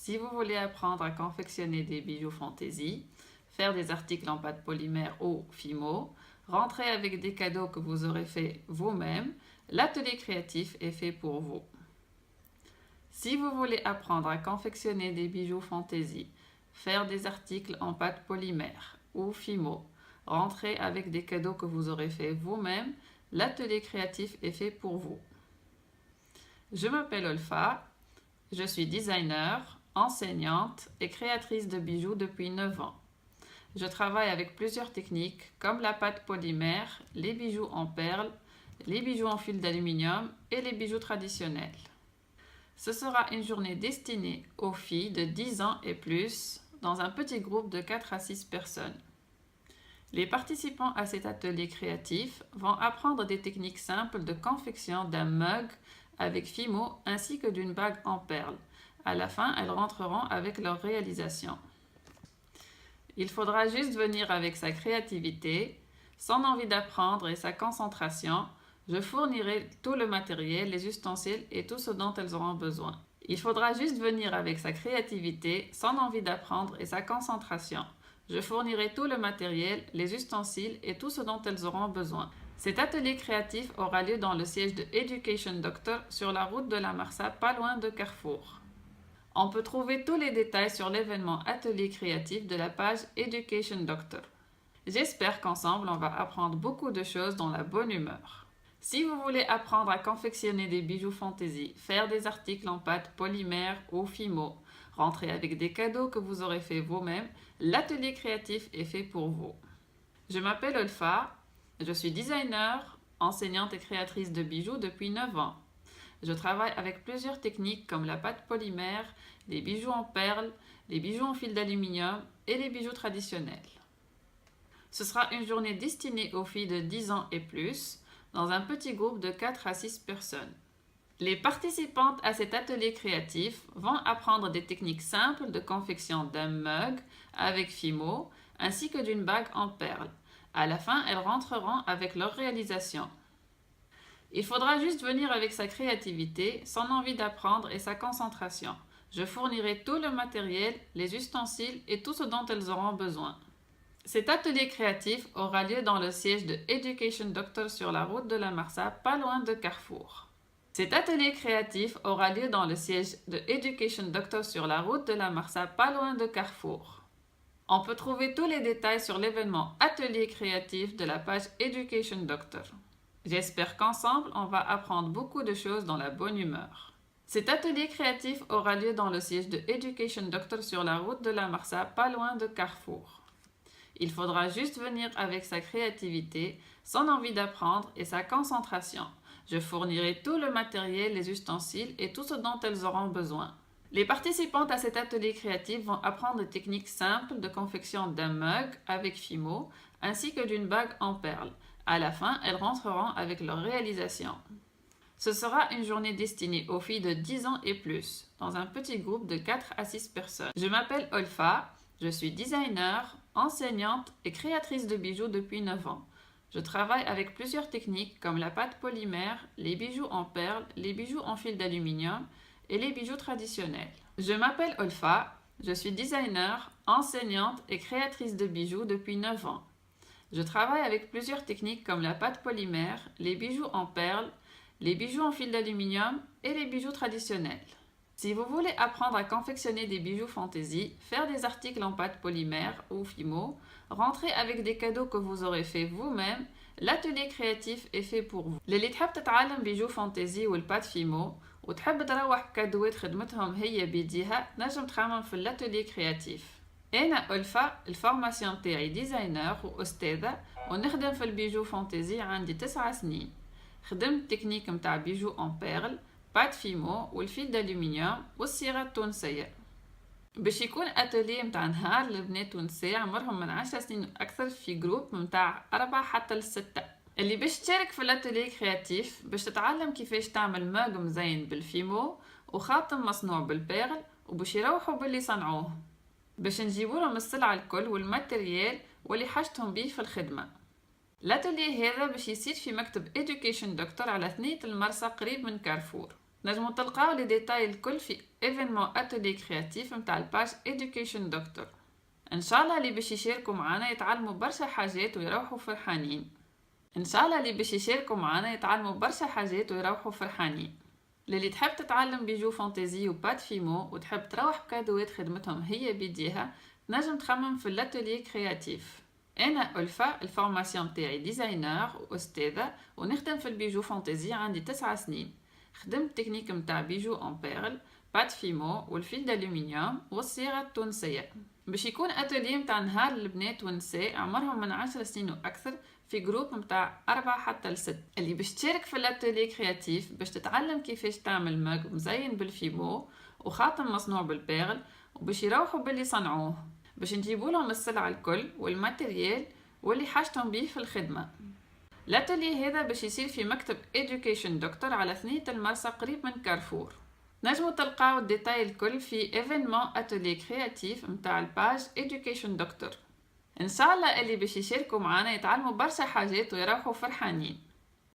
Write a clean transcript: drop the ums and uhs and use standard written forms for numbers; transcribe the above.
Si vous voulez apprendre à confectionner des bijoux fantaisie, faire des articles en pâte polymère ou Fimo, rentrer avec des cadeaux que vous aurez fait vous-même, l'atelier créatif est fait pour vous. Si vous voulez apprendre à confectionner des bijoux fantaisie, faire des articles en pâte polymère ou Fimo, rentrer avec des cadeaux que vous aurez fait vous-même, l'atelier créatif est fait pour vous. Je m'appelle Olfa, je suis designer, enseignante et créatrice de bijoux depuis 9 ans. Je travaille avec plusieurs techniques comme la pâte polymère, les bijoux en perles, les bijoux en fil d'aluminium et les bijoux traditionnels. Ce sera une journée destinée aux filles de 10 ans et plus dans un petit groupe de 4 à 6 personnes. Les participants à cet atelier créatif vont apprendre des techniques simples de confection d'un mug avec Fimo ainsi que d'une bague en perles. À la fin, elles rentreront avec leur réalisation. Il faudra juste venir avec sa créativité, son envie d'apprendre et sa concentration. Je fournirai tout le matériel, les ustensiles et tout ce dont elles auront besoin. Il faudra juste venir avec sa créativité, son envie d'apprendre et sa concentration. Je fournirai tout le matériel, les ustensiles et tout ce dont elles auront besoin. Cet atelier créatif aura lieu dans le siège de Education Doctor sur la route de la Marsa, pas loin de Carrefour. On peut trouver tous les détails sur l'événement Atelier créatif de la page Education Doctor. J'espère qu'ensemble, on va apprendre beaucoup de choses dans la bonne humeur. Si vous voulez apprendre à confectionner des bijoux fantaisie, faire des articles en pâte polymère ou Fimo, rentrer avec des cadeaux que vous aurez fait vous-même, l'atelier créatif est fait pour vous. Je m'appelle Olfa, je suis designer, enseignante et créatrice de bijoux depuis 9 ans. Je travaille avec plusieurs techniques comme la pâte polymère, les bijoux en perles, les bijoux en fil d'aluminium et les bijoux traditionnels. Ce sera une journée destinée aux filles de 10 ans et plus, dans un petit groupe de 4 à 6 personnes. Les participantes à cet atelier créatif vont apprendre des techniques simples de confection d'un mug avec Fimo ainsi que d'une bague en perles. À la fin, elles rentreront avec leur réalisation. Il faudra juste venir avec sa créativité, son envie d'apprendre et sa concentration. Je fournirai tout le matériel, les ustensiles et tout ce dont elles auront besoin. Cet atelier créatif aura lieu dans le siège de Education Doctor sur la route de la Marsa, pas loin de Carrefour. Cet atelier créatif aura lieu dans le siège de Education Doctor sur la route de la Marsa, pas loin de Carrefour. On peut trouver tous les détails sur l'événement Atelier créatif de la page Education Doctor. J'espère qu'ensemble, on va apprendre beaucoup de choses dans la bonne humeur. Cet atelier créatif aura lieu dans le siège de Education Doctor sur la route de la Marsa, pas loin de Carrefour. Il faudra juste venir avec sa créativité, son envie d'apprendre et sa concentration. Je fournirai tout le matériel, les ustensiles et tout ce dont elles auront besoin. Les participantes à cet atelier créatif vont apprendre des techniques simples de confection d'un mug avec Fimo ainsi que d'une bague en perles. À la fin, elles rentreront avec leur réalisation. Ce sera une journée destinée aux filles de 10 ans et plus, dans un petit groupe de 4 à 6 personnes. Je m'appelle Olfa, je suis designer, enseignante et créatrice de bijoux depuis 9 ans. Je travaille avec plusieurs techniques comme la pâte polymère, les bijoux en perles, les bijoux en fil d'aluminium et les bijoux traditionnels. Je m'appelle Olfa, je suis designer, enseignante et créatrice de bijoux depuis 9 ans. Je travaille avec plusieurs techniques comme la pâte polymère, les bijoux en perles, les bijoux en fil d'aluminium et les bijoux traditionnels. Si vous voulez apprendre à confectionner des bijoux fantaisie, faire des articles en pâte polymère ou Fimo, rentrer avec des cadeaux que vous aurez fait vous-même, l'atelier créatif est fait pour vous. للي تحب تتعلم بيجو فانتازي والبات فيمو وتحب تروح كادوات خدمتهم هي بيديها تنجم تخمم في الاتولي كرياتيف. أنا ألفا الفورماسيون تاعي ديزاينر وأستاذة ونخدم في البيجو فانتازي عندي 9 سنين. خدمت تكنيك متاع بيجو أون بيرل بات فيمو والفيل دالومنيوم والصيغة التونسية. باش يكون اتولي متاع نهار لبنات تونسية عمرهم من 10 سنين أكثر في جروب متاع 4 حتى ل6. اللي باش تشارك في الاتولي كرياتيف باش تتعلم كيفاش تعمل ماغ مزين بالفيمو وخاتم مصنوع بالبيرل وباش يروحوا باللي صنعوه باش نجيبولهم السلعة الكل والماتريال واللي حاجتهم بيه في الخدمة. الاتولي هذا باش يصير في مكتب Education Doctor على ثنية المرسى قريب من كارفور. نجمو تلقاو لي ديتاي الكل في ايفينمون اتولي كرياتيف متاع الباج Education Doctor. ان شاء الله اللي باش يشاركوا معنا يتعلموا برشا حاجات ويروحوا فرحانين. ان شاء الله اللي باش يشاركوا معنا يتعلموا برشا حاجات ويروحوا فرحانين. للي تحب تتعلم بيجو فانتازي وبات فيمو وتحب تروح بكادوات خدمتهم هي بيديها، نجم تخمم في الاتولي كرياتيف. انا ألفا، الفورماسيون تاعي ديزاينر واستاذه ونخدم في البيجو فانتازي، عندي 9 سنين. خدمت تكنيك متاع بيجو ان بيرل، بات فيمو والفيل دالومنيوم والصيغه التونسيه. باش يكون اتولي متاع نهار البنات والنساء عمرهم من 10 سنين واكثر، في جروب متاع 4 حتى ل6. اللي باش تشارك في الاتولي كرياتيف باش تتعلم كيفاش تعمل ماغ مزين بالفيمو وخاتم مصنوع بالبيرل، وباش يروحوا باللي صنعوه، باش نجيبوا لهم السلعه الكل والماتيريال واللي حاجتهم بيه في الخدمه. الاتولي هذا باش يصير في مكتب Education Doctor على ثنية المرسى قريب من كارفور. نجمو تلقاو الديتاي الكل في ايفينمون اتولي كرياتيف متاع الباج Education Doctor. ان شاء الله اللي باش يشاركوا معنا يتعلموا برشا حاجات ويروحوا فرحانين.